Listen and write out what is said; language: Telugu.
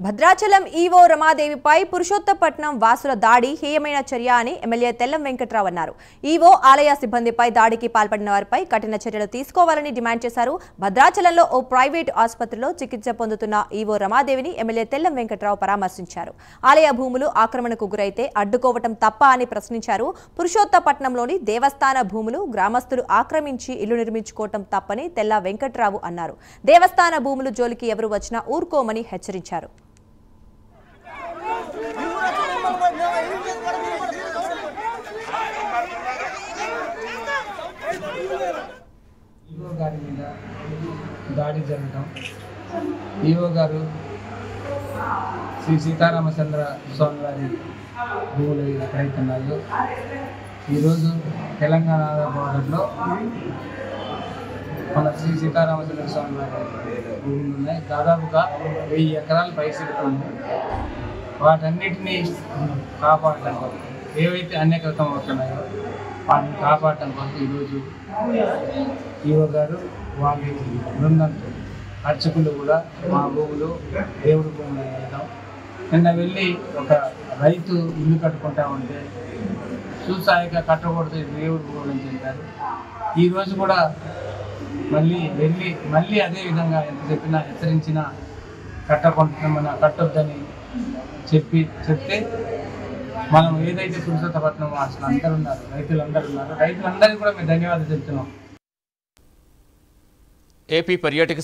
భద్రాచలం ఈవో రమాదేవిపై పురుషోత్తపట్నం వాసుల దాడి హేయమైన చర్య అని ఎమ్మెల్యే తెల్లం వెంకట్రావు అన్నారు. ఈవో ఆలయ సిబ్బందిపై దాడికి పాల్పడిన వారిపై కఠిన చర్యలు తీసుకోవాలని డిమాండ్ చేశారు. భద్రాచలంలో ఓ ప్రైవేటు ఆసుపత్రిలో చికిత్స పొందుతున్న ఈవో రమాదేవిని ఎమ్మెల్యే తెల్లం వెంకట్రావు పరామర్శించారు. ఆలయ భూములు ఆక్రమణకు గురైతే అడ్డుకోవటం తప్ప అని ప్రశ్నించారు. పురుషోత్తపట్నంలోని దేవస్థాన భూములు గ్రామస్తులు ఆక్రమించి ఇల్లు నిర్మించుకోవటం తప్పని తెల్ల వెంకట్రావు అన్నారు. దేవస్థాన భూములు జోలికి ఎవరు వచ్చినా ఊరుకోమని హెచ్చరించారు. ఈవో గారి మీద దాడి జరగడం, ఈవో గారు శ్రీ సీతారామచంద్ర స్వామి వారి భూములు ఎక్కడైతే ఉన్నాయో ఈరోజు తెలంగాణ బోర్డర్లో మన శ్రీ సీతారామచంద్ర స్వామి వారి భూములు ఉన్నాయి. దాదాపుగా 1000 ఎకరాలు పైసలుతుంది. వాటన్నిటినీ కాపాడటం కోసం ఏవైతే అన్యకృతం అవుతున్నాయో వాటిని కాపాడటం కోసం ఈరోజు ఈవో గారు వాళ్ళ బృందంతో అర్చకులు కూడా మా భూములు దేవుడి భూములు వెళ్ళడం, నిన్న వెళ్ళి ఒక రైతు ఇల్లు కట్టుకుంటా ఉంటే చూసాయిగా కట్టకూడదు దేవుడి భూములు అని చెప్పారు. ఈరోజు కూడా మళ్ళీ అదే విధంగా ఎంత చెప్పినా హెచ్చరించినా కట్టొద్దని చెప్తే మనం ఏదైతే పురుషోత్తపట్నం అసలు అందరూ ఉన్నారు, రైతులందరికీ కూడా మేము ధన్యవాదాలు చెప్తున్నాం. ఏపీ పర్యాటక